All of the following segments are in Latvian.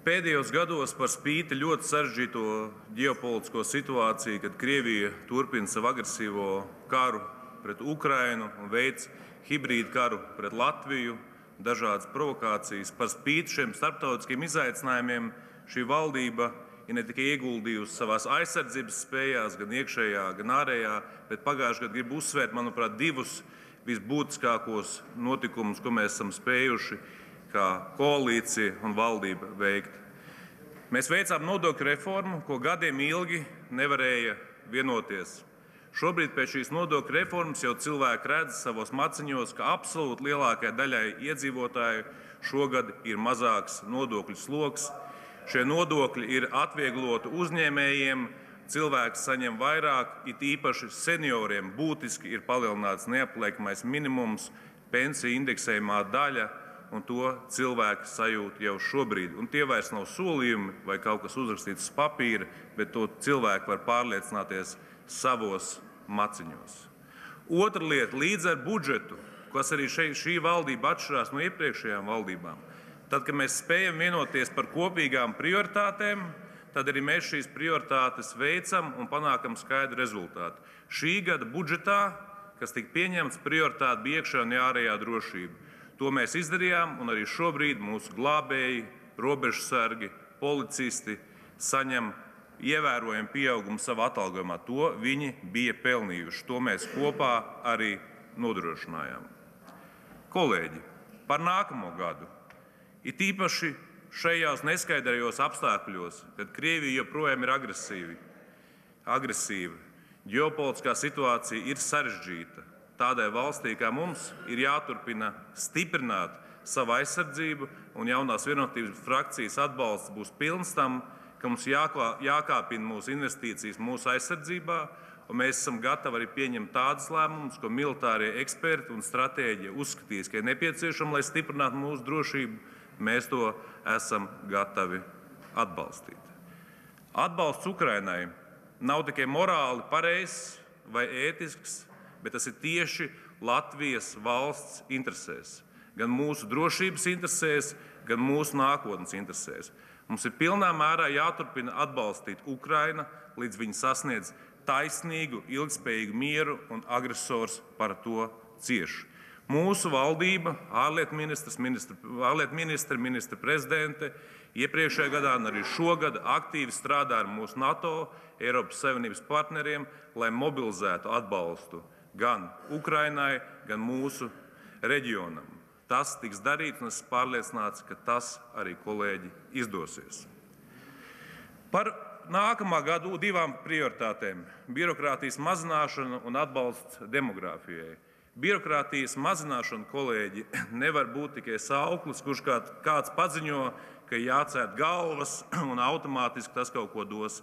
Pēdējos gados par spīti ļoti sarežģīto ģeopolitisko situāciju, kad Krievija turpina savu agresīvo karu pret Ukrainu un veic hibrīdu karu pret Latviju, dažādas provokācijas, par spīti šiem starptautiskiem izaicinājumiem šī valdība ir ne tikai ieguldījusi savās aizsardzības spējās, gan iekšējā, gan ārējā, bet pagājušajā gadā gribu uzsvērt, manuprāt, divus visbūtiskākos notikumus, ko mēs esam spējuši kā koalīcija un valdība veikt. Mēs veicām nodokļu reformu, ko gadiem ilgi nevarēja vienoties. Šobrīd pēc šīs nodokļu reformas jau cilvēki redz savos maciņos, ka absolūti lielākajai daļai iedzīvotāju šogad ir mazāks nodokļu sloks. Šie nodokļi ir atviegloti uzņēmējiem, cilvēks saņem vairāk, it īpaši senioriem būtiski ir palielināts neapliekamais minimums, pensiju indeksējumā daļa, un to cilvēki sajūt jau šobrīd. Un tie vairs nav solījumi vai kaut kas uzrakstīts uz papīra, bet to cilvēki var pārliecināties savos maciņos. Otra lieta, līdz ar budžetu, kas arī šī valdība atšķirās no iepriekšējām valdībām, tad, kad mēs spējam vienoties par kopīgām prioritātēm, tad arī mēs šīs prioritātes veicam un panākam skaidru rezultātu. Šī gada budžetā, kas tika pieņemts, prioritāte bija iekšējā un ārējā drošība. To mēs izdarījām, un arī šobrīd mūsu glābēji, robežsargi, policisti saņem ievērojumu pieaugumu savā atalgojumā. To viņi bija pelnījuši. To mēs kopā arī nodrošinājām. Kolēģi, par nākamo gadu. It īpaši šajos neskaidrajos apstākļos, kad Krievija joprojām ir agresīva, ģeopolitiskā situācija ir sarežģīta. Tādai valstī kā mums ir jāturpina stiprināt savu aizsardzību, un jaunās vienotības frakcijas atbalsts būs pilns tam, ka mums jākāpina mūsu investīcijas mūsu aizsardzībā, un mēs esam gatavi arī pieņemt tādus lēmumus, ko militārie eksperti un stratēģi uzskatīs, ka ir nepieciešami, lai stiprinātu mūsu drošību. Mēs to esam gatavi atbalstīt. Atbalsts Ukrainai nav tikai morāli pareizs vai ētisks, bet tas ir tieši Latvijas valsts interesēs. Gan mūsu drošības interesēs, gan mūsu nākotnes interesēs. Mums ir pilnā mērā jāturpina atbalstīt Ukraina, līdz viņi sasniedz taisnīgu, ilgspējīgu mieru, un agresors par to cieš. Mūsu valdība, ārlietu ministri, ministra prezidente, iepriekšējā gadā un arī šogad aktīvi strādā ar mūsu NATO, Eiropas Savienības partneriem, lai mobilizētu atbalstu gan Ukrainai, gan mūsu reģionam. Tas tiks darīts, un es esmu pārliecināts, ka tas arī, kolēģi, izdosies. Par nākamā gada divām prioritātēm - birokrātijas mazināšana un atbalsts demogrāfijai. Birokrātijas mazināšana, kolēģi, nevar būt tikai sauklis, kurš kāds paziņo, ka jācēt galvas un automātiski tas kaut ko dos.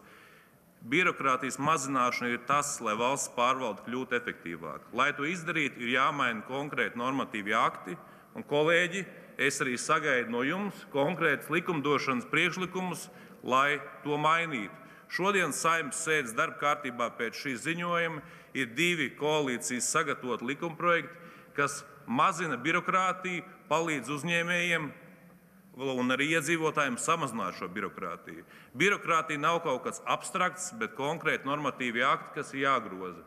Birokrātijas mazināšana ir tas, lai valsts pārvalde kļūtu efektīvāka. Lai to izdarītu, ir jāmaina konkrēti normatīvi akti, un, kolēģi, es arī sagaidu no jums konkrētus likumdošanas priekšlikumus, lai to mainītu. Šodien Saeimas sēdes darba kārtībā pēc šī ziņojuma ir divi koalīcijas sagatavoti likumprojekti, kas mazina birokrātiju, palīdz uzņēmējiem un arī iedzīvotājiem samazināt šo birokrātiju. Birokrātija nav kaut kas abstrakts, bet konkrēti normatīvi akti, kas ir jāgroza.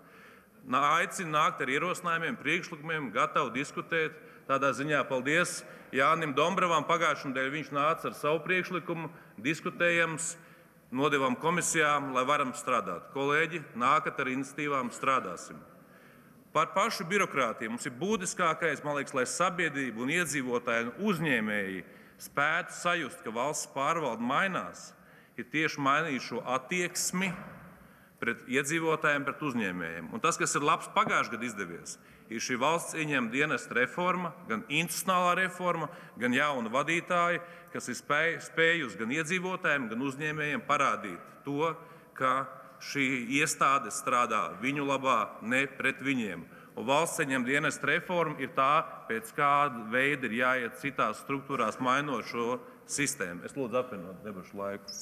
Aicinu nākt ar ierosinājumiem, priekšlikumiem, gatavu diskutēt. Tādā ziņā paldies Jānim Dombrovam. Pagājušajā nedēļā viņš nāca ar savu priekšlikumu, diskutējams, nodevām komisijām, lai varam strādāt. Kolēģi, nākat ar iniciatīvām, strādāsim. Par pašu birokrātiju mums ir būtiskākais, man liekas, lai sabiedrība un iedzīvotāji un uzņēmēji spētu sajust, ka valsts pārvalde mainās, ir tieši mainīt šo attieksmi pret iedzīvotājiem, pret uzņēmējiem. Un tas, kas ir labs pagājušajā gadā izdevies, ir šī valsts ieņēmuma dienesta reforma, gan institucionālā reforma, gan jauna vadītāja, kas ir spējusi gan iedzīvotājiem, gan uzņēmējiem parādīt to, ka šī iestāde strādā viņu labā, ne pret viņiem. Un valsts ieņēmuma dienesta reforma ir tā, pēc kāda veida ir jāiet citās struktūrās, mainot šo sistēmu. Es lūdzu apvienot debašu laiku.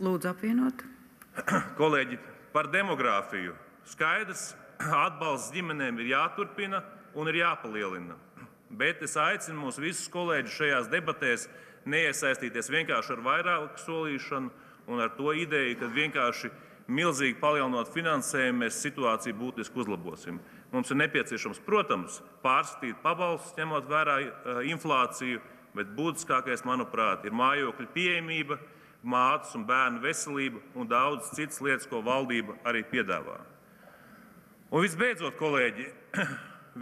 Lūdzu apvienot. Kolēģi, par demogrāfiju. Skaidrs, atbalsts ģimenēm ir jāturpina un ir jāpalielina. Bet es aicinu mūs visus kolēģus šajās debatēs neiesaistīties vienkārši ar vairāk solīšanu un ar to ideju, ka vienkārši milzīgi palielinot finansējumu, mēs situāciju būtiski uzlabosim. Mums ir nepieciešams, protams, pārskatīt pabalstus, ņemot vērā inflāciju, bet būtiskākais, manuprāt, ir mājokļu pieejamība, mātes un bērnu veselība un daudz citas lietas, ko valdība arī piedāvā. Un visbeidzot, kolēģi,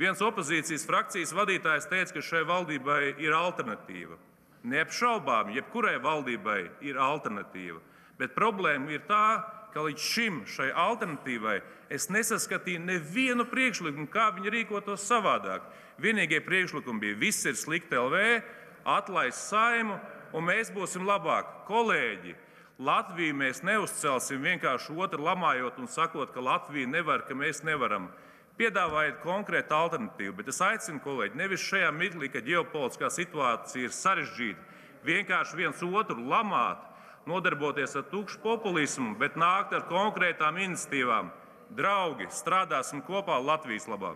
viens opozīcijas frakcijas vadītājs teica, ka šai valdībai ir alternatīva. Neapšaubām, jebkurai valdībai ir alternatīva, bet problēma ir tā, ka līdz šim šai alternatīvai es nesaskatīju nevienu priekšlikumu, kā viņi rīkotos savādāk. Vienīgie priekšlikumi bija viss ir slikti LV, atlaist Saimu, un mēs būsim labāki. Kolēģi, Latviju mēs neuzcelsim vienkārši otru lamājot un sakot, ka Latvija nevar, ka mēs nevaram. Piedāvājiet konkrētu alternatīvu, bet es aicinu, kolēģi, nevis šajā mirklī, kad ģeopolitiskā situācija ir sarežģīta, vienkārši viens otru lamāt, nodarboties ar tukšu populismu, bet nākt ar konkrētām iniciatīvām. Draugi, strādāsim kopā Latvijas labā!